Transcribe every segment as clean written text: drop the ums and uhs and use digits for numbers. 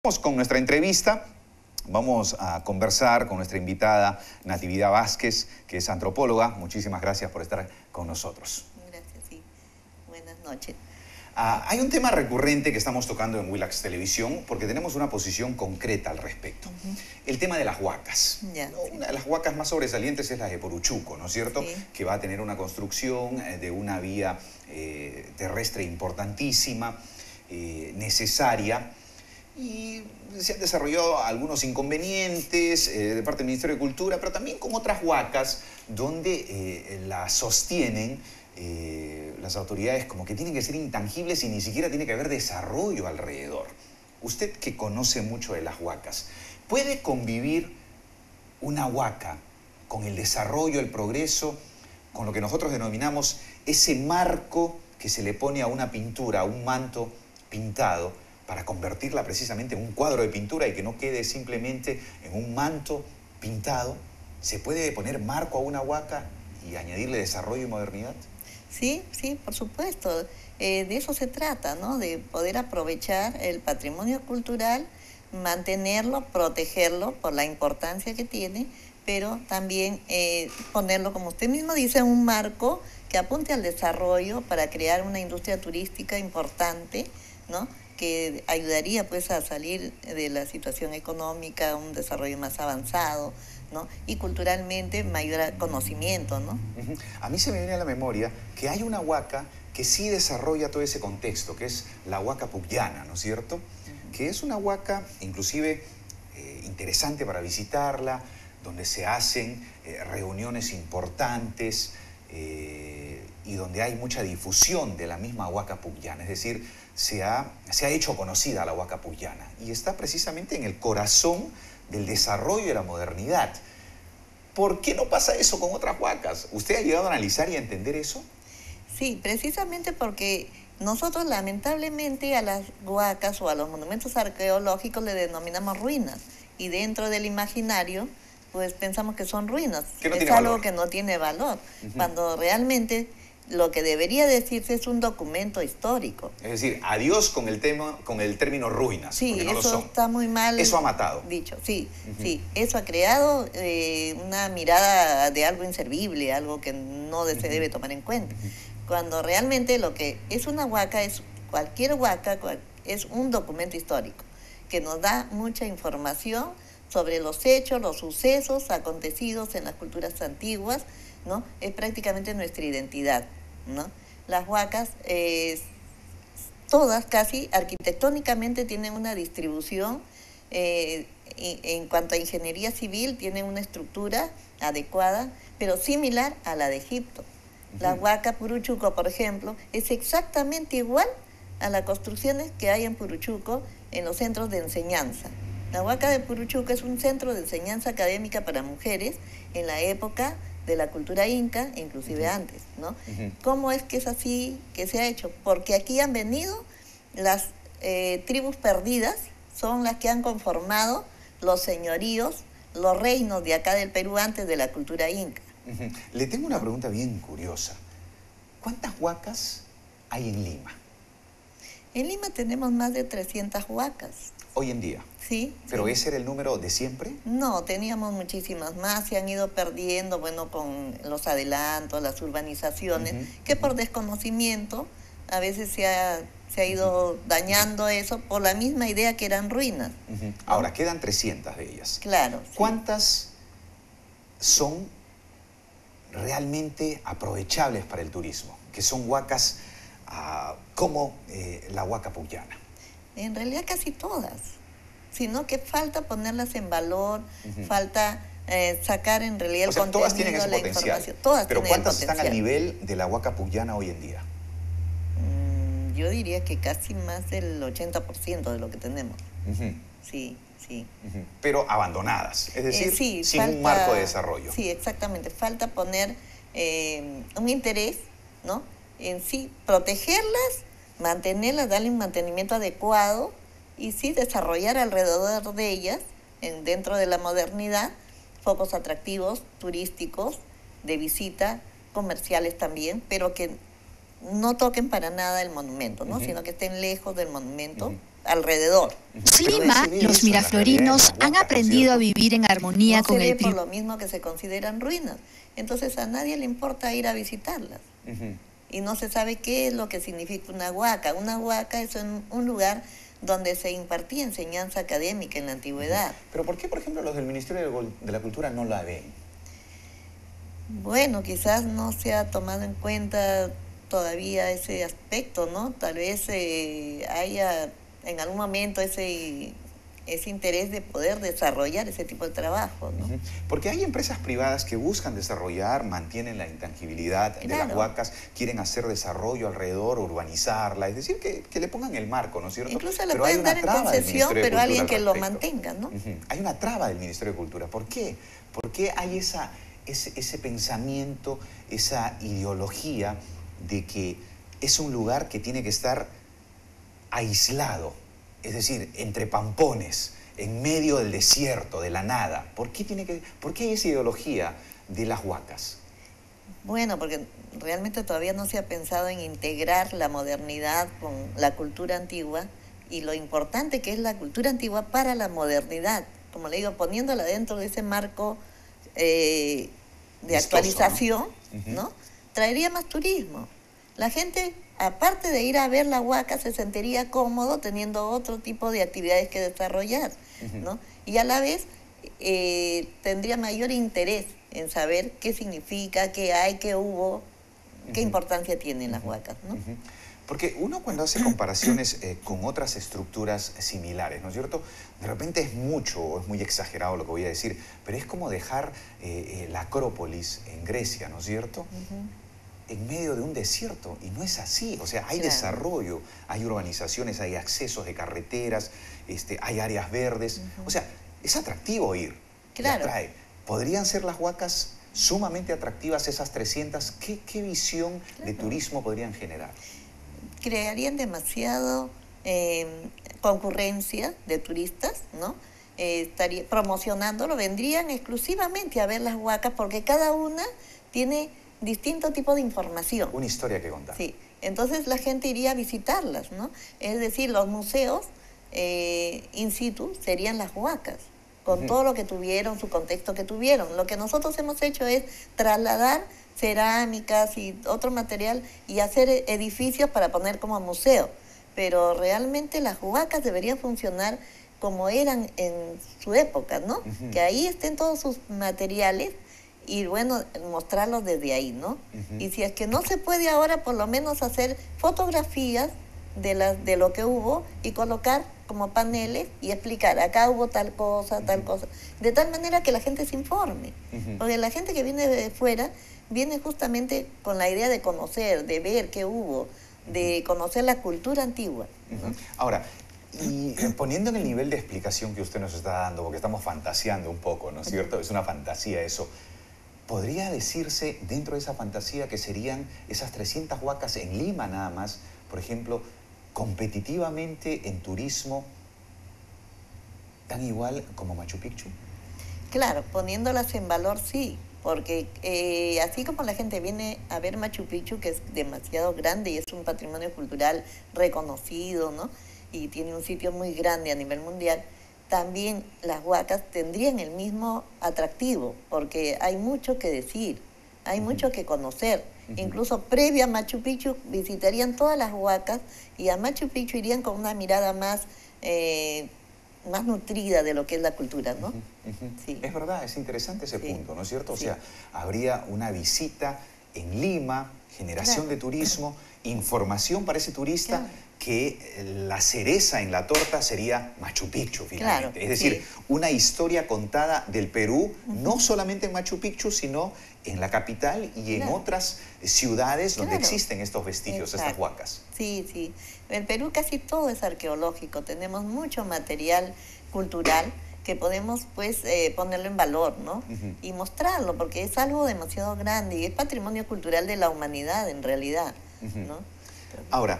Vamos con nuestra entrevista. Vamos a conversar con nuestra invitada Natividad Vázquez, que es antropóloga. Muchísimas gracias por estar con nosotros. Gracias, sí. Buenas noches. Hay un tema recurrente que estamos tocando en Willax Televisión porque tenemos una posición concreta al respecto. El tema de las huacas. Ya, Una de las huacas más sobresalientes es la de Puruchuco, ¿no es cierto? Sí. Que va a tener una construcción de una vía terrestre importantísima, necesaria. Y se han desarrollado algunos inconvenientes de parte del Ministerio de Cultura, pero también con otras huacas donde la sostienen las autoridades como que tienen que ser intangibles y ni siquiera tiene que haber desarrollo alrededor. Usted que conoce mucho de las huacas, ¿puede convivir una huaca con el desarrollo, el progreso, con lo que nosotros denominamos ese marco que se le pone a una pintura, a un manto pintado, para convertirla precisamente en un cuadro de pintura y que no quede simplemente en un manto pintado? ¿Se puede poner marco a una huaca y añadirle desarrollo y modernidad? Sí, sí, por supuesto. De eso se trata, ¿no? De poder aprovechar el patrimonio cultural, mantenerlo, protegerlo por la importancia que tiene, pero también ponerlo, como usted mismo dice, en un marco que apunte al desarrollo para crear una industria turística importante, ¿no? Que ayudaría pues a salir de la situación económica, un desarrollo más avanzado, ¿no? Y culturalmente mayor conocimiento, ¿no? A mí se me viene a la memoria que hay una huaca que sí desarrolla todo ese contexto, que es la huaca pucllana, ¿no es cierto? Que es una huaca inclusive interesante para visitarla, donde se hacen reuniones importantes y donde hay mucha difusión de la misma huaca pucllana, es decir, se ha hecho conocida la huaca pucllana y está precisamente en el corazón del desarrollo de la modernidad. ¿Por qué no pasa eso con otras huacas? ¿Usted ha llegado a analizar y a entender eso? Sí, precisamente porque nosotros lamentablemente a las huacas o a los monumentos arqueológicos le denominamos ruinas y dentro del imaginario pues pensamos que son ruinas, que no es algo valor. Que no tiene valor, cuando realmente lo que debería decirse es un documento histórico. Es decir, adiós con el término ruinas, sí, porque no lo son. Está muy mal. Eso ha matado. Dicho, sí, sí. Eso ha creado una mirada de algo inservible, algo que no se debe tomar en cuenta. Cuando realmente lo que es una huaca, cualquier huaca es un documento histórico que nos da mucha información sobre los hechos, los sucesos acontecidos en las culturas antiguas, ¿no? Es prácticamente nuestra identidad, ¿no? Las huacas, todas casi arquitectónicamente tienen una distribución, en cuanto a ingeniería civil, tienen una estructura adecuada, pero similar a la de Egipto. La huaca Puruchuco, por ejemplo, es exactamente igual a las construcciones que hay en Puruchuco en los centros de enseñanza. La huaca de Puruchuco es un centro de enseñanza académica para mujeres en la época de la cultura inca, inclusive antes, ¿no? ¿Cómo es que es así que se ha hecho? Porque aquí han venido las tribus perdidas, son las que han conformado los señoríos, los reinos de acá del Perú antes de la cultura inca. Le tengo una pregunta bien curiosa. ¿Cuántas huacas hay en Lima? En Lima tenemos más de 300 huacas. Hoy en día. Sí. ¿Pero sí. ese era el número de siempre? No, teníamos muchísimas más, se han ido perdiendo, bueno, con los adelantos, las urbanizaciones, que por desconocimiento a veces se ha ido dañando eso por la misma idea que eran ruinas. Ahora, quedan 300 de ellas. Claro. Sí. ¿Cuántas son realmente aprovechables para el turismo? Que son huacas como la huaca pucllana. En realidad casi todas, sino que falta ponerlas en valor, falta sacar en realidad el contenido, todas tienen ese potencial. Información. Todas pero tienen ¿cuántas el potencial. Están al nivel de la huaca pucllana hoy en día? Yo diría que casi más del 80% de lo que tenemos. Sí, sí. Pero abandonadas, es decir, sí, sin un marco de desarrollo. Sí, exactamente. Falta poner un interés, ¿no? En sí, protegerlas, mantenerlas, darle un mantenimiento adecuado y sí desarrollar alrededor de ellas, dentro de la modernidad, focos atractivos, turísticos, de visita, comerciales también, pero que no toquen para nada el monumento, ¿no? Sino que estén lejos del monumento, alrededor. Pero Lima, se ve los eso en la realidad de miraflorinos las han huacas, ¿no es aprendido a cierto? vivir en armonía No con se ve el por lo mismo que se consideran ruinas. Entonces a nadie le importa ir a visitarlas. Ujú. Y no se sabe qué es lo que significa una huaca. Una huaca es un lugar donde se impartía enseñanza académica en la antigüedad. Pero ¿por qué, por ejemplo, los del Ministerio de la Cultura no la ven? Bueno, quizás no se ha tomado en cuenta todavía ese aspecto, ¿no? Tal vez haya en algún momento ese interés de poder desarrollar ese tipo de trabajo, ¿no? Ujú. Porque hay empresas privadas que buscan desarrollar, mantienen la intangibilidad de las Claro. huacas, quieren hacer desarrollo alrededor, urbanizarla, es decir, que le pongan el marco, ¿no es cierto? Incluso le Pero hay pueden una dar en traba del concesión, Ministerio de pero Cultura alguien al que lo respecto. mantenga, ¿no? Ujú. Hay una traba del Ministerio de Cultura. ¿Por qué? ¿Por qué hay ese pensamiento, esa ideología de que es un lugar que tiene que estar aislado, es decir, entre pampones, en medio del desierto, de la nada? ¿Por qué hay esa ideología de las huacas? Bueno, porque realmente todavía no se ha pensado en integrar la modernidad con la cultura antigua y lo importante que es la cultura antigua para la modernidad. Como le digo, poniéndola dentro de ese marco de Vistoso, actualización, ¿no? Ujú. ¿no? Traería más turismo. La gente, aparte de ir a ver la huaca, se sentiría cómodo teniendo otro tipo de actividades que desarrollar, ¿no? Y a la vez tendría mayor interés en saber qué significa, qué hay, qué hubo, qué importancia tienen las huacas, ¿no? Ujú. Porque uno cuando hace comparaciones con otras estructuras similares, ¿no es cierto? De repente es mucho o es muy exagerado lo que voy a decir, pero es como dejar la Acrópolis en Grecia, ¿no es cierto? En medio de un desierto, y no es así. O sea, hay Claro. desarrollo, hay urbanizaciones, hay accesos de carreteras, hay áreas verdes. O sea, es atractivo ir. y Claro. atrae. ¿Podrían ser las huacas sumamente atractivas esas 300? ¿Qué visión de Claro. turismo podrían generar? Crearían demasiado concurrencia de turistas, ¿no? Promocionándolo, vendrían exclusivamente a ver las huacas porque cada una tiene distinto tipo de información. Una historia que contar. Sí, entonces la gente iría a visitarlas, ¿no? Es decir, los museos in situ serían las huacas, con todo lo que tuvieron, su contexto que tuvieron. Lo que nosotros hemos hecho es trasladar cerámicas y otro material y hacer edificios para poner como museo. Pero realmente las huacas deberían funcionar como eran en su época, ¿no? Que ahí estén todos sus materiales y bueno, mostrarlos desde ahí, ¿no? Y si es que no se puede ahora, por lo menos hacer fotografías de lo que hubo y colocar como paneles y explicar, acá hubo tal cosa, de tal manera que la gente se informe. Porque la gente que viene de fuera viene justamente con la idea de conocer, de ver qué hubo, de conocer la cultura antigua, ¿no? Ahora, y poniendo en el nivel de explicación que usted nos está dando, porque estamos fantaseando un poco, ¿no es cierto? Es una fantasía eso. ¿Podría decirse dentro de esa fantasía que serían esas 300 huacas en Lima nada más, por ejemplo, competitivamente en turismo tan igual como Machu Picchu? Claro, poniéndolas en valor sí, porque así como la gente viene a ver Machu Picchu, que es demasiado grande y es un patrimonio cultural reconocido, ¿no? Y tiene un sitio muy grande a nivel mundial, también las huacas tendrían el mismo atractivo, porque hay mucho que decir, hay mucho que conocer. Incluso previo a Machu Picchu visitarían todas las huacas y a Machu Picchu irían con una mirada más nutrida de lo que es la cultura, ¿no? Sí. Es verdad, es interesante ese punto, ¿no es cierto? O Sí. sea, habría una visita en Lima, generación de turismo, información para ese turista, Claro. que la cereza en la torta sería Machu Picchu, finalmente. Claro, Es decir, sí. una historia contada del Perú, no solamente en Machu Picchu, sino en la capital y en Claro. otras ciudades donde Claro. existen estos vestigios, estas Exacto. huacas. Sí, sí. En Perú casi todo es arqueológico. Tenemos mucho material cultural que podemos pues ponerlo en valor, ¿no? Y mostrarlo, porque es algo demasiado grande y es patrimonio cultural de la humanidad en realidad, ¿no? Ahora,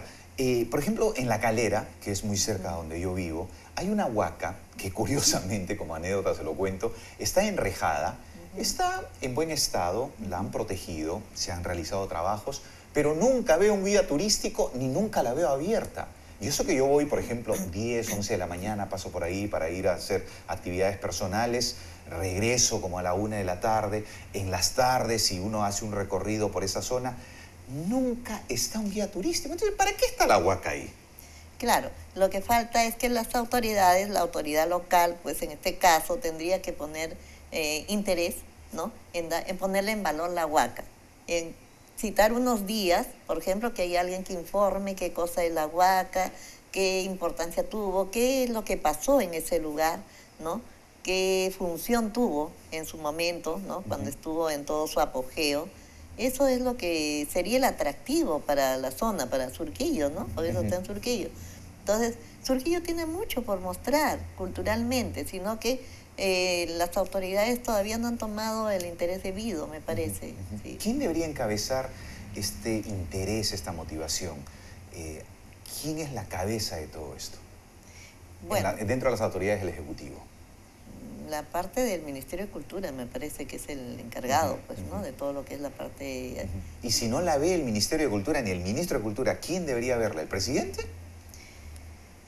por ejemplo, en La Calera, que es muy cerca de donde yo vivo, hay una huaca que curiosamente, como anécdota se lo cuento, está enrejada, está en buen estado, la han protegido, se han realizado trabajos, pero nunca veo un guía turístico ni nunca la veo abierta. Y eso que yo voy, por ejemplo, 10, 11 de la mañana, paso por ahí para ir a hacer actividades personales, regreso como a la 1 de la tarde, en las tardes, si uno hace un recorrido por esa zona, nunca está un guía turístico. Entonces, ¿para qué está la Huaca ahí? Claro, lo que falta es que las autoridades, la autoridad local, pues en este caso tendría que poner interés, ¿no? En ponerle en valor la Huaca, en citar unos días, por ejemplo, que hay alguien que informe qué cosa es la Huaca, qué importancia tuvo, qué es lo que pasó en ese lugar, ¿no? Qué función tuvo en su momento, ¿no? Cuando estuvo en todo su apogeo. Eso es lo que sería el atractivo para la zona, para Surquillo, ¿no? Por eso está en Surquillo. Entonces, Surquillo tiene mucho por mostrar culturalmente, sino que las autoridades todavía no han tomado el interés debido, me parece. Sí. ¿Quién debería encabezar este interés, esta motivación? ¿Quién es la cabeza de todo esto? Bueno, Dentro de las autoridades del Ejecutivo. La parte del Ministerio de Cultura me parece que es el encargado, pues, ¿no? De todo lo que es la parte... Y si no la ve el Ministerio de Cultura ni el Ministro de Cultura, ¿quién debería verla? ¿El presidente?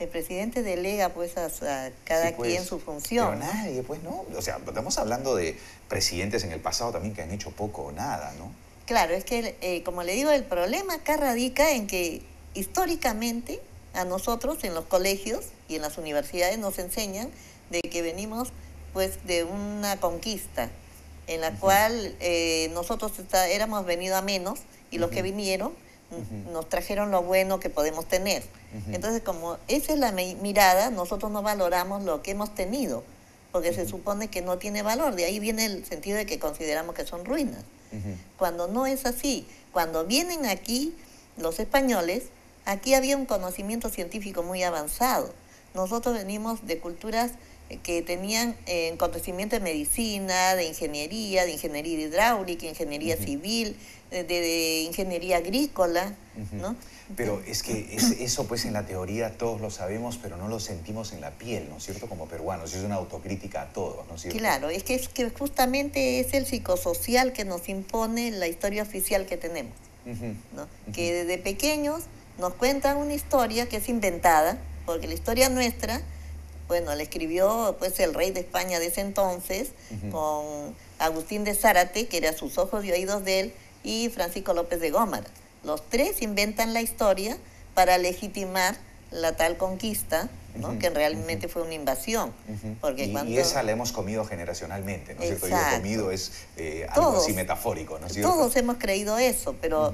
El presidente delega, pues, a cada quien su función. Pero nadie, pues, ¿no? O sea, estamos hablando de presidentes en el pasado también que han hecho poco o nada, ¿no? Claro, es que, como le digo, el problema acá radica en que históricamente a nosotros en los colegios y en las universidades nos enseñan de que venimos pues de una conquista en la cual nosotros éramos venido a menos y los que vinieron nos trajeron lo bueno que podemos tener. Entonces, como esa es la mirada, nosotros no valoramos lo que hemos tenido, porque se supone que no tiene valor. De ahí viene el sentido de que consideramos que son ruinas. Cuando no es así, cuando vienen aquí los españoles, aquí había un conocimiento científico muy avanzado. Nosotros venimos de culturas que tenían conocimiento de medicina, de ingeniería hidráulica, ingeniería civil, de ingeniería agrícola, ¿no? Pero es que eso pues en la teoría todos lo sabemos, pero no lo sentimos en la piel, ¿no es cierto? Como peruanos, es una autocrítica a todos, ¿no es cierto? Claro, es que justamente es el psicosocial que nos impone la historia oficial que tenemos, ¿no? Que desde pequeños nos cuentan una historia que es inventada, porque la historia nuestra, bueno, la escribió pues el rey de España de ese entonces, con Agustín de Zárate, que era sus ojos y oídos de él, y Francisco López de Gómara. Los tres inventan la historia para legitimar la tal conquista, ¿no? Que realmente fue una invasión. Porque y esa la hemos comido generacionalmente, ¿no es cierto? Yo comido es algo así metafórico, ¿no es cierto? Todos hemos creído eso, pero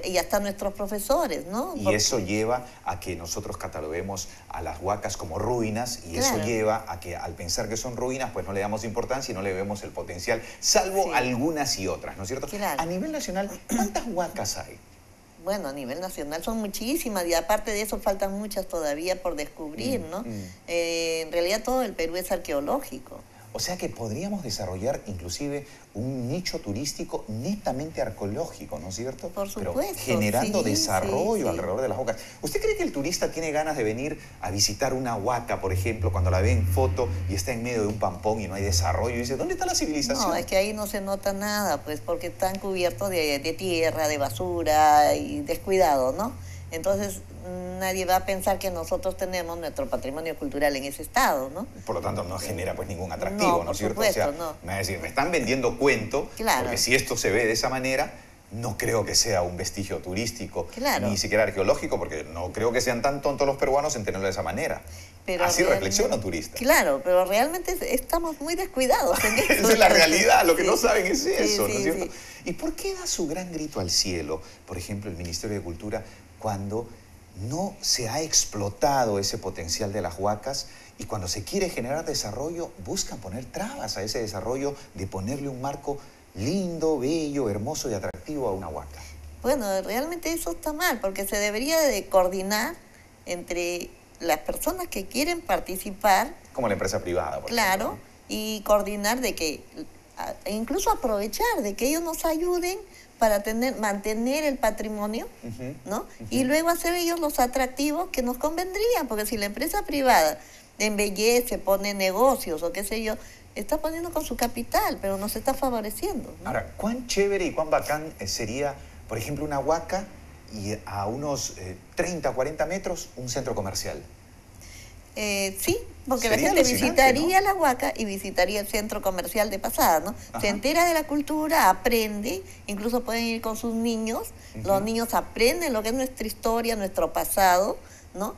y hasta nuestros profesores, ¿no? Y eso lleva a que nosotros cataloguemos a las huacas como ruinas, y eso lleva a que al pensar que son ruinas, pues no le damos importancia y no le vemos el potencial, salvo algunas y otras, ¿no es cierto? A nivel nacional, ¿cuántas huacas hay? Bueno, a nivel nacional son muchísimas y aparte de eso faltan muchas todavía por descubrir, ¿no? En realidad todo el Perú es arqueológico. O sea que podríamos desarrollar inclusive un nicho turístico netamente arqueológico, ¿no es cierto? Por supuesto. Pero generando desarrollo alrededor de las huacas. ¿Usted cree que el turista tiene ganas de venir a visitar una huaca, por ejemplo, cuando la ve en foto y está en medio de un pampón y no hay desarrollo? Y dice, ¿dónde está la civilización? No, es que ahí no se nota nada, pues porque están cubiertos de tierra, de basura y descuidado, ¿no? Entonces nadie va a pensar que nosotros tenemos nuestro patrimonio cultural en ese estado, ¿no? Por lo tanto, no genera pues ningún atractivo, ¿no es cierto? Supuesto, o sea, no. me va a decir, me están vendiendo cuento, porque si esto se ve de esa manera, no creo que sea un vestigio turístico, ni siquiera arqueológico, porque no creo que sean tan tontos los peruanos en tenerlo de esa manera. Pero así reflexiona un turista. Claro, pero realmente estamos muy descuidados en eso. Esa es la realidad, lo que no saben es eso, ¿no es cierto? ¿Y por qué da su gran grito al cielo, por ejemplo, el Ministerio de Cultura, cuando no se ha explotado ese potencial de las huacas y cuando se quiere generar desarrollo, buscan poner trabas a ese desarrollo de ponerle un marco lindo, bello, hermoso y atractivo a una huaca? Bueno, realmente eso está mal, porque se debería de coordinar entre las personas que quieren participar. Como la empresa privada, por ejemplo, ¿no? Y coordinar de que, incluso aprovechar de que ellos nos ayuden para mantener el patrimonio, ¿no? Y luego hacer ellos los atractivos que nos convendrían, porque si la empresa privada embellece, pone negocios o qué sé yo, está poniendo con su capital, pero nos está favoreciendo, ¿no? Ahora, ¿cuán chévere y cuán bacán sería, por ejemplo, una huaca y a unos 30, 40 metros un centro comercial. Sí, porque la Sería gente alucinante, visitaría ¿no? la Huaca y visitaría el centro comercial de pasada, ¿no? Ajá. Se entera de la cultura, aprende, incluso pueden ir con sus niños, los niños aprenden lo que es nuestra historia, nuestro pasado, ¿no?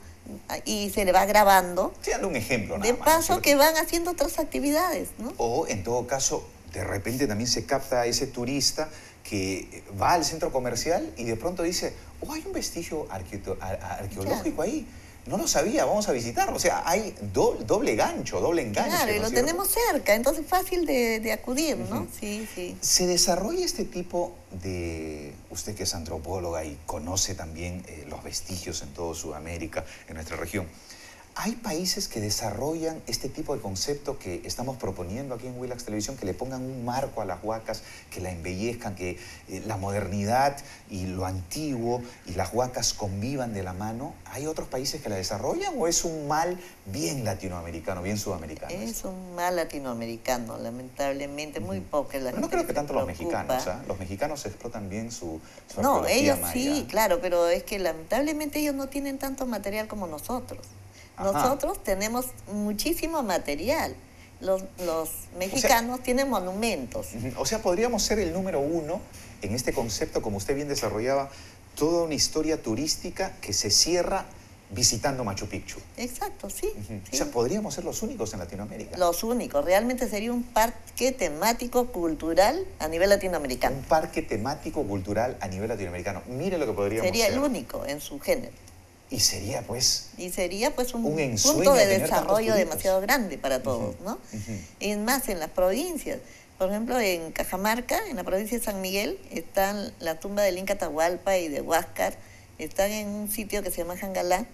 Y se le va grabando. Estoy dando un ejemplo nada De más, ¿no es paso cierto? que van haciendo otras actividades, ¿no? O en todo caso, de repente también se capta a ese turista que va al centro comercial y de pronto dice, oh, hay un vestigio arqueológico Claro. ahí. No lo sabía, vamos a visitarlo. O sea, hay doble gancho, doble enganche. Claro, y ¿no lo es cierto? tenemos cerca, entonces fácil de acudir, ¿no? Ujú. Sí, sí. ¿Se desarrolla este tipo de, usted que es antropóloga y conoce también los vestigios en toda Sudamérica, en nuestra región, hay países que desarrollan este tipo de concepto que estamos proponiendo aquí en Willax Televisión, que le pongan un marco a las huacas, que la embellezcan, que la modernidad y lo antiguo y las huacas convivan de la mano? ¿Hay otros países que la desarrollan o es un mal bien latinoamericano, bien sudamericano? Es un mal latinoamericano, lamentablemente, muy poco la Pero no gente creo que se tanto los preocupa. mexicanos, ¿ah? Los mexicanos explotan bien su No, arqueología ellos maya. sí, claro, pero es que lamentablemente ellos no tienen tanto material como nosotros. Ajá. Nosotros tenemos muchísimo material. Los mexicanos tienen monumentos. O sea, podríamos ser el número uno en este concepto, como usted bien desarrollaba, toda una historia turística que se cierra visitando Machu Picchu. Exacto, sí. Sí. Sí. O sea, podríamos ser los únicos en Latinoamérica. Los únicos. Realmente sería un parque temático cultural a nivel latinoamericano. Un parque temático cultural a nivel latinoamericano. Mire lo que podríamos Sería ser. el único en su género. Y sería, pues, Y sería pues un ensueño punto de tener tantos desarrollo turistas. demasiado grande para todos, ¿no? Es más, en las provincias, por ejemplo, en Cajamarca, en la provincia de San Miguel, están la tumba del Inca Atahualpa y de Huáscar, están en un sitio que se llama Jangalá,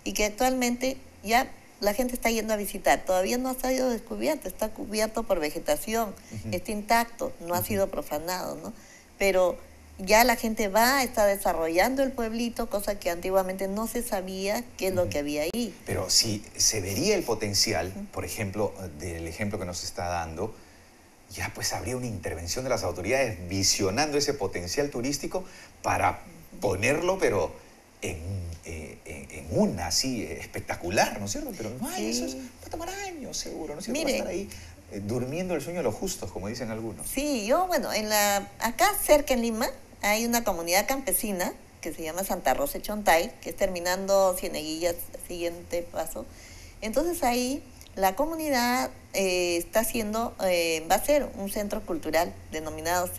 y que actualmente ya la gente está yendo a visitar. Todavía no ha sido descubierto, está cubierto por vegetación, está intacto, no ha sido profanado, ¿no? Pero ya la gente va, está desarrollando el pueblito, cosa que antiguamente no se sabía qué es lo que había ahí. pero si se vería el potencial, por ejemplo, del ejemplo que nos está dando, ya pues habría una intervención de las autoridades visionando ese potencial turístico para ponerlo, pero en una así espectacular, ¿no es cierto? Pero no hay, Sí. eso va a tomar años seguro, ¿no es cierto? Va a Mire. estar ahí durmiendo el sueño de los justos, como dicen algunos. Sí, yo, bueno, acá cerca en Lima hay una comunidad campesina que se llama Santa Rosa de Chontay, que es terminando Cieneguillas, siguiente paso. Entonces ahí la comunidad está haciendo, va a ser un centro cultural denominado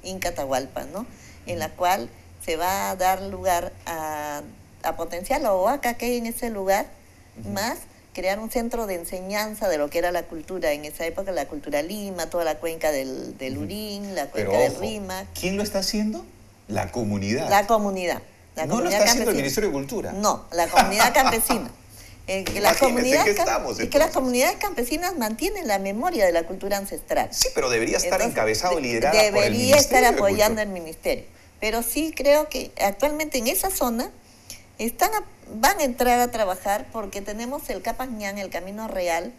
Inca Atahualpa, ¿no? En la cual se va a dar lugar a potenciar la huaca que hay en ese lugar, más crear un centro de enseñanza de lo que era la cultura en esa época, la cultura Lima, toda la cuenca del Urín, la Pero cuenca del ojo, Rímac. ¿quién lo está haciendo? La comunidad. La comunidad. La no lo comunidad está haciendo el campesina. Ministerio de Cultura. No, la comunidad campesina. Que las Imagínese en qué comunidades, estamos, es que las entonces. comunidades campesinas mantienen la memoria de la cultura ancestral. Sí, pero debería estar Entonces, encabezado y liderada por el debería estar Ministerio de apoyando Cultura. el ministerio. Pero sí creo que actualmente en esa zona van a entrar a trabajar porque tenemos el Capañán, el Camino Real,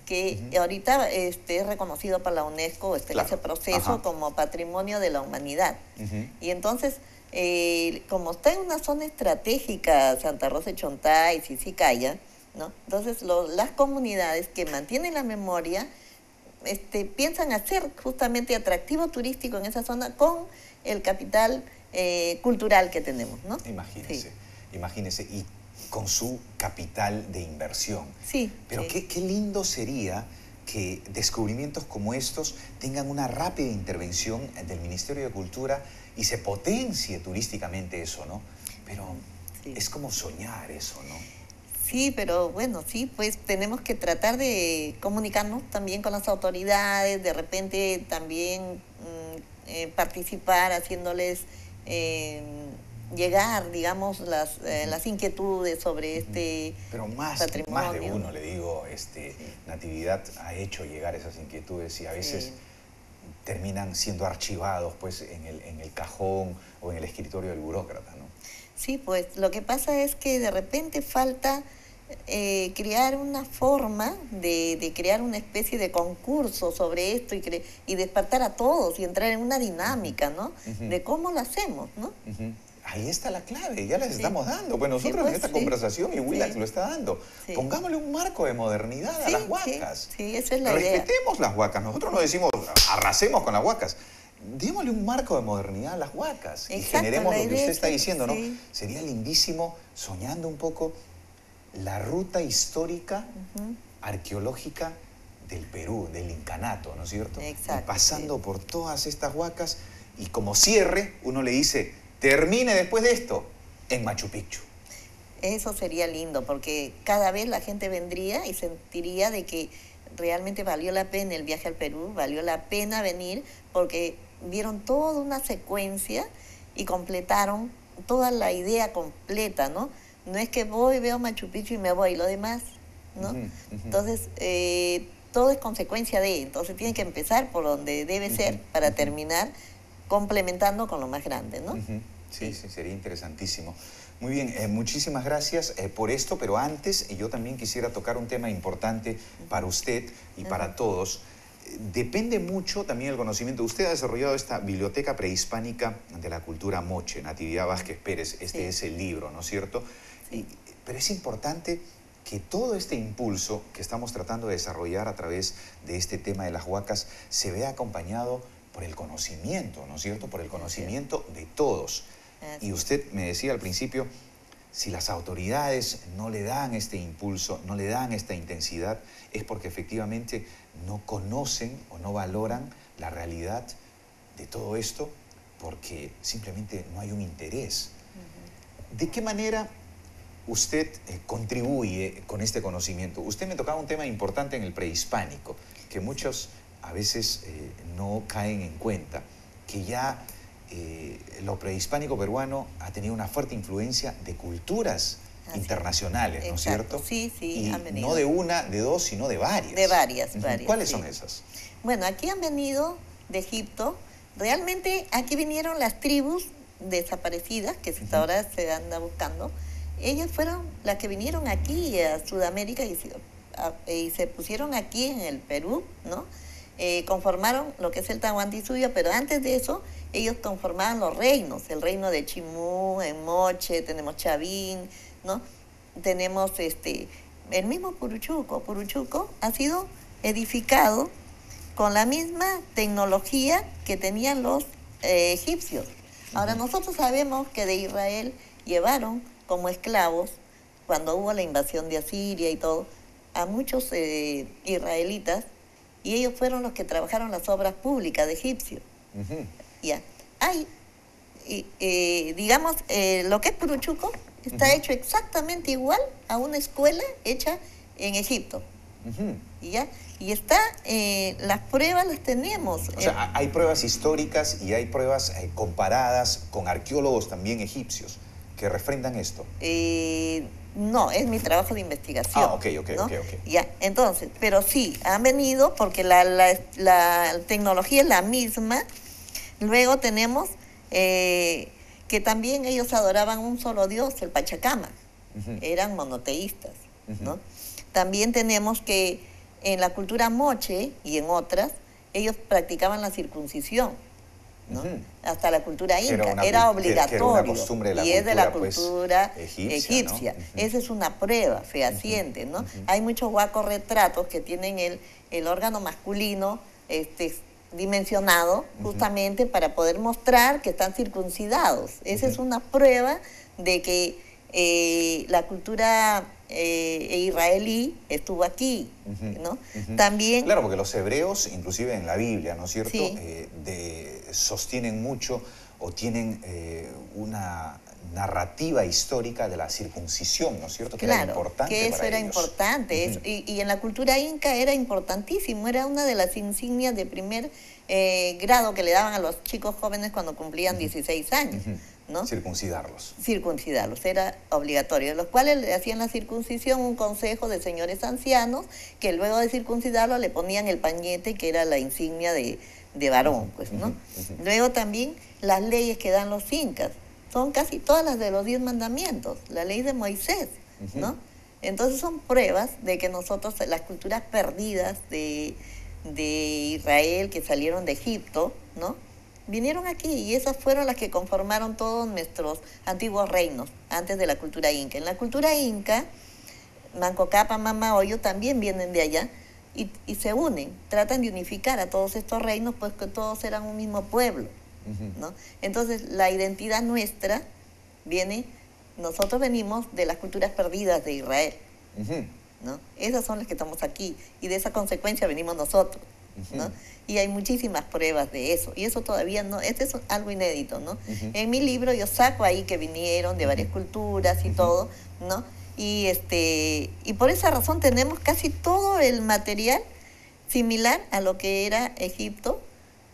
que ahorita es reconocido por la UNESCO, está Claro. en ese proceso Ajá. como patrimonio de la humanidad. Ujú. Y entonces, como está en una zona estratégica, Santa Rosa de Chontay, Sisicaya, ¿no? Entonces las comunidades que mantienen la memoria piensan hacer justamente atractivo turístico en esa zona con el capital cultural que tenemos, ¿no? Imagínese, Sí. imagínese, y con su capital de inversión. Sí, Pero sí. qué lindo sería que descubrimientos como estos tengan una rápida intervención del Ministerio de Cultura y se potencie turísticamente eso, ¿no? Pero Sí. es como soñar eso, ¿no? Sí, pero bueno, sí, pues tenemos que tratar de comunicarnos también con las autoridades, de repente también participar haciéndoles llegar, digamos, las inquietudes sobre este Pero más patrimonio. de uno, le digo, Natividad ha hecho llegar esas inquietudes y a veces Sí. terminan siendo archivados pues en el cajón o en el escritorio del burócrata, ¿no? Sí, pues lo que pasa es que de repente falta crear una forma de crear una especie de concurso sobre esto y despertar a todos y entrar en una dinámica, ¿no? Ujú. De cómo lo hacemos, ¿no? Ujú. ahí está la clave, ya les Sí. estamos dando. Pues nosotros pues, en esta sí. conversación y Willax Sí. lo está dando. Sí. Pongámosle un marco de modernidad a las huacas. Sí, esa es la idea. Respetemos las huacas. Nosotros no decimos arrasemos con las huacas. Démosle un marco de modernidad a las huacas. Y Exacto, generemos la lo que idea usted es está esa, diciendo, ¿no? sí. Sería lindísimo, soñando un poco, la ruta histórica, arqueológica del Perú, del incanato, ¿no es cierto? Exacto, Y pasando por todas estas huacas y como cierre, uno le dice, termine después de esto en Machu Picchu. Eso sería lindo, porque cada vez la gente vendría y sentiría de que realmente valió la pena el viaje al Perú, valió la pena venir, porque vieron toda una secuencia y completaron toda la idea completa, ¿no? No es que voy, veo Machu Picchu y me voy, y lo demás, ¿no? Entonces, todo es consecuencia de, entonces tiene que empezar por donde debe ser para terminar complementando con lo más grande, ¿no? Sí, sí, sería interesantísimo. Muy bien, muchísimas gracias por esto, pero antes yo también quisiera tocar un tema importante para usted y para todos. Depende mucho también el conocimiento. Usted ha desarrollado esta Biblioteca Prehispánica de la Cultura Moche, Natividad Vázquez Pérez. Este es el libro, ¿no es cierto? Sí. Pero es importante que todo este impulso que estamos tratando de desarrollar a través de este tema de las huacas se vea acompañado por el conocimiento, ¿no es cierto? Por el conocimiento de todos. Y usted me decía al principio, si las autoridades no le dan este impulso, no le dan esta intensidad, es porque efectivamente no conocen o no valoran la realidad de todo esto, porque simplemente no hay un interés. ¿De qué manera usted contribuye con este conocimiento? Usted me tocaba un tema importante en el prehispánico, que muchos a veces no caen en cuenta, que ya lo prehispánico peruano ha tenido una fuerte influencia de culturas internacionales, ¿no es cierto? Sí, sí, y han venido. no de una, de dos, sino de varias. De varias. ¿Cuáles sí. son esas? Bueno, aquí han venido de Egipto. Realmente aquí vinieron las tribus desaparecidas, que hasta ahora se anda buscando. Ellas fueron las que vinieron aquí a Sudamérica y se pusieron aquí en el Perú, ¿no? Conformaron lo que es el Tahuantinsuyo, pero antes de eso ellos conformaban los reinos, el reino de Chimú, en Moche, tenemos Chavín, ¿no? Tenemos el mismo Puruchuco. Puruchuco ha sido edificado con la misma tecnología que tenían los egipcios. Ahora nosotros sabemos que de Israel llevaron como esclavos, cuando hubo la invasión de Asiria y todo, a muchos israelitas, y ellos fueron los que trabajaron las obras públicas de egipcios. Ya. Hay, digamos, lo que es Puruchuco está hecho exactamente igual a una escuela hecha en Egipto. ¿Ya? Y está, las pruebas las tenemos. O sea, hay pruebas históricas y hay pruebas comparadas con arqueólogos también egipcios que refrendan esto. No, es mi trabajo de investigación. Ah, ok. Ya, entonces, pero sí, han venido porque la tecnología es la misma. Luego tenemos que también ellos adoraban un solo Dios, el Pachacama. Eran monoteístas, ¿no? También tenemos que en la cultura moche y en otras, ellos practicaban la circuncisión, ¿no? Hasta la cultura inca, era obligatorio. Que era una costumbre de la y es de la cultura, cultura pues, egipcia. ¿no? Esa es una prueba fehaciente, ¿no? Hay muchos huacos retratos que tienen el órgano masculino dimensionado justamente para poder mostrar que están circuncidados. Esa es una prueba de que la cultura israelí estuvo aquí, ¿no? También... Claro, porque los hebreos, inclusive en la Biblia, ¿no es cierto?, Sí. sostienen mucho o tienen una narrativa histórica de la circuncisión, ¿no es cierto?, que era importante que eso para era ellos. importante. Y en la cultura inca era importantísimo, era una de las insignias de primer grado que le daban a los chicos jóvenes cuando cumplían 16 años, ¿no? Circuncidarlos. Circuncidarlos, era obligatorio, de los cuales le hacían la circuncisión un consejo de señores ancianos que luego de circuncidarlo le ponían el pañete, que era la insignia de varón, pues, ¿no? Luego también las leyes que dan los incas son casi todas las de los 10 mandamientos, la ley de Moisés, ¿no? Entonces son pruebas de que nosotros, las culturas perdidas de Israel que salieron de Egipto, ¿no? vinieron aquí y esas fueron las que conformaron todos nuestros antiguos reinos antes de la cultura inca. En la cultura inca, Manco Cápac, Mamahoyo también vienen de allá y se unen, tratan de unificar a todos estos reinos, pues que todos eran un mismo pueblo, ¿no? Entonces, la identidad nuestra viene, nosotros venimos de las culturas perdidas de Israel, ¿no? Esas son las que estamos aquí y de esa consecuencia venimos nosotros, ¿no? Y hay muchísimas pruebas de eso, y eso todavía no, este es algo inédito, ¿no? En mi libro yo saco ahí que vinieron de varias culturas y todo, ¿no? Y por esa razón tenemos casi todo el material similar a lo que era Egipto,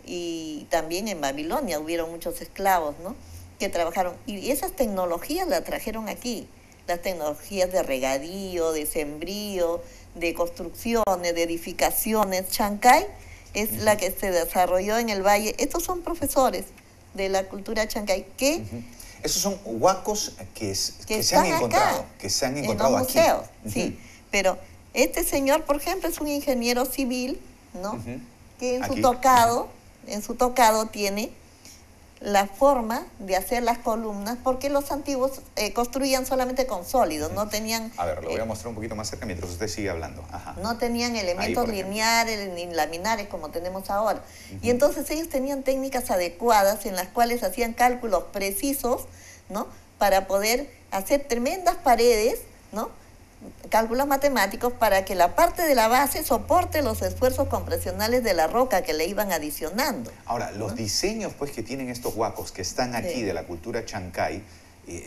y también en Babilonia hubieron muchos esclavos, ¿no? Que trabajaron, y esas tecnologías las trajeron aquí, las tecnologías de regadío, de sembrío, de construcciones, de edificaciones. Chancay es la que se desarrolló en el valle. Estos son profesores de la cultura Chancay que... Esos son huacos que se han encontrado, acá, que se han encontrado en los aquí. museos, sí. Pero este señor, por ejemplo, es un ingeniero civil, ¿no? Que en su tocado tiene la forma de hacer las columnas, porque los antiguos construían solamente con sólidos, no tenían... A ver, lo voy a mostrar un poquito más cerca mientras usted sigue hablando. No tenían elementos lineares ni laminares como tenemos ahora. Y entonces ellos tenían técnicas adecuadas en las cuales hacían cálculos precisos, ¿no? Para poder hacer tremendas paredes, ¿no? Cálculos matemáticos para que la parte de la base soporte los esfuerzos compresionales de la roca que le iban adicionando. Ahora, los diseños pues que tienen estos huacos que están aquí de la cultura Chancay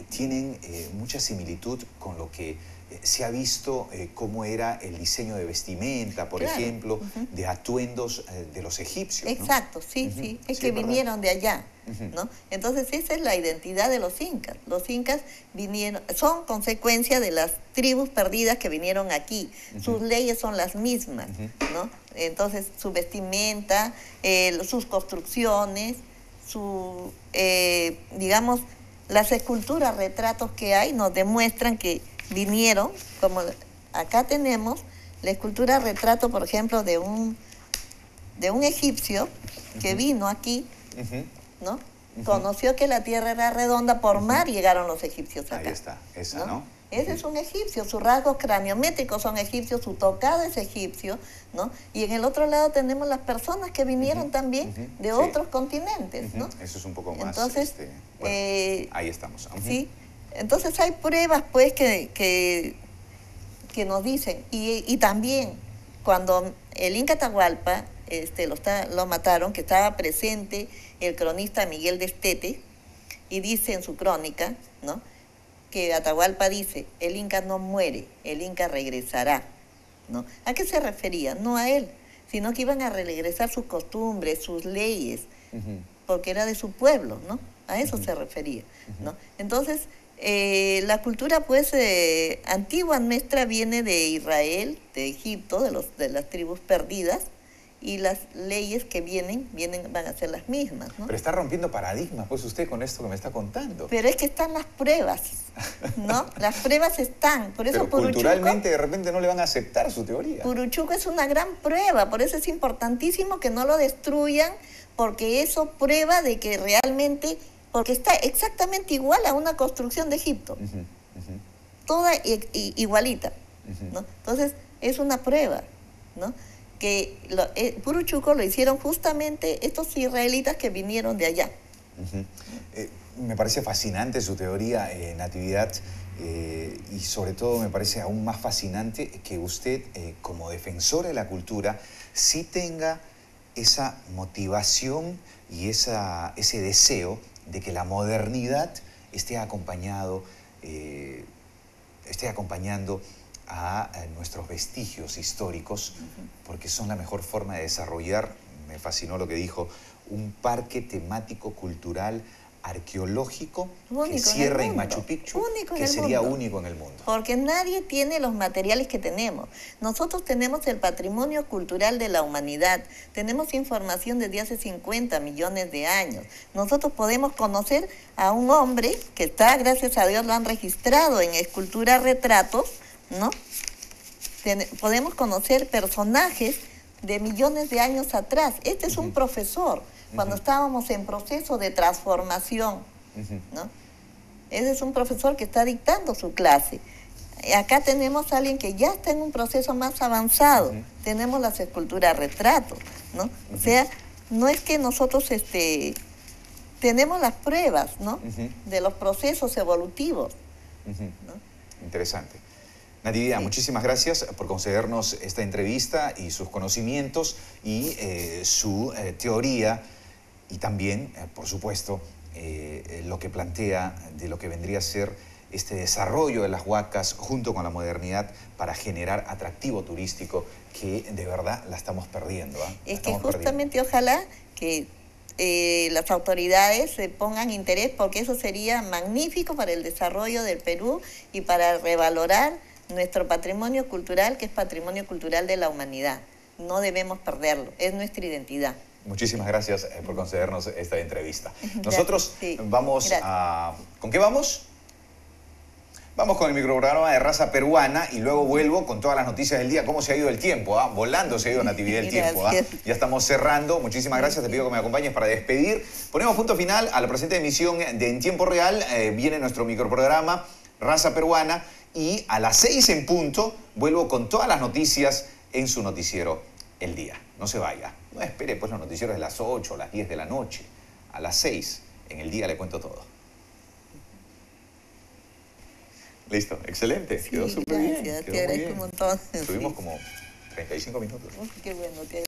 tienen mucha similitud con lo que se ha visto cómo era el diseño de vestimenta, por ejemplo, de atuendos de los egipcios, ¿no? Exacto, sí, es que vinieron de allá, ¿no? Entonces esa es la identidad de los incas. Los incas son consecuencia de las tribus perdidas que vinieron aquí. Sus leyes son las mismas, ¿no? Entonces su vestimenta, sus construcciones, digamos, las esculturas, retratos que hay nos demuestran que vinieron, como acá tenemos la escultura retrato, por ejemplo, de un egipcio que vino aquí, ¿no? Conoció que la tierra era redonda, por mar llegaron los egipcios acá. Ahí está, esa, ¿no? Ese es un egipcio, sus rasgos craniométricos son egipcios, su tocado es egipcio, ¿no? Y en el otro lado tenemos las personas que vinieron también de otros continentes, ¿no? Eso es un poco más... Entonces, bueno, ahí estamos. Sí, entonces hay pruebas pues que nos dicen, y también cuando el Inca Atahualpa lo mataron, que estaba presente el cronista Miguel de Estete, y dice en su crónica, ¿no?, que Atahualpa dice, el Inca no muere, el Inca regresará, ¿no? ¿A qué se refería? No a él, sino que iban a regresar sus costumbres, sus leyes, porque era de su pueblo, ¿no? A eso se refería, ¿no? Entonces, la cultura pues antigua nuestra viene de Israel, de Egipto, de las tribus perdidas, y las leyes que van a ser las mismas, ¿no? Pero está rompiendo paradigmas, pues usted con esto que me está contando. Pero es que están las pruebas, ¿no? Las pruebas están, por eso pero culturalmente de repente no le van a aceptar su teoría. Puruchuco es una gran prueba, por eso es importantísimo que no lo destruyan, porque eso prueba de que realmente, porque está exactamente igual a una construcción de Egipto, toda igualita, ¿no? Entonces es una prueba, ¿no? Que Puruchuco lo hicieron justamente estos israelitas que vinieron de allá. Me parece fascinante su teoría, Natividad, y sobre todo me parece aún más fascinante que usted, como defensora de la cultura, sí tenga esa motivación y ese deseo de que la modernidad esté acompañando a nuestros vestigios históricos, porque son la mejor forma de desarrollar, me fascinó lo que dijo, un parque temático cultural arqueológico que cierre en Machu Picchu, que sería único en el mundo. Porque nadie tiene los materiales que tenemos. Nosotros tenemos el patrimonio cultural de la humanidad, tenemos información desde hace 50 millones de años. Nosotros podemos conocer a un hombre que está, gracias a Dios, lo han registrado en escultura retratos, ¿no? Podemos conocer personajes de millones de años atrás. Este es un profesor, cuando estábamos en proceso de transformación, ¿no? Ese es un profesor que está dictando su clase. Acá tenemos a alguien que ya está en un proceso más avanzado. Tenemos las esculturas retratos, ¿no? O sea, no es que nosotros tenemos las pruebas, ¿no? De los procesos evolutivos. ¿No? Interesante. Natividad, muchísimas gracias por concedernos esta entrevista y sus conocimientos y su teoría y también, por supuesto, lo que plantea de lo que vendría a ser este desarrollo de las huacas junto con la modernidad para generar atractivo turístico que de verdad la estamos perdiendo. Es que justamente ojalá que las autoridades se pongan interés, porque eso sería magnífico para el desarrollo del Perú y para revalorar nuestro patrimonio cultural, que es patrimonio cultural de la humanidad. No debemos perderlo, es nuestra identidad. Muchísimas gracias por concedernos esta entrevista. Nosotros vamos gracias. a... ¿Con qué vamos? Vamos con el microprograma de Raza Peruana y luego vuelvo con todas las noticias del día. ¿Cómo se ha ido el tiempo? Volando se ha ido Natividad el tiempo. Ya estamos cerrando. Muchísimas gracias. Te pido que me acompañes para despedir. Ponemos punto final a la presente emisión de En Tiempo Real. Viene nuestro microprograma Raza Peruana y a las 6 en punto vuelvo con todas las noticias en su noticiero El Día. No se vaya. No espere pues los noticieros de las 8 o las 10 de la noche. A las 6 en El Día le cuento todo. Listo, excelente. Sí, quedó súper bien. Gracias, te agradezco un montón. Estuvimos como 35 minutos. Qué bueno, qué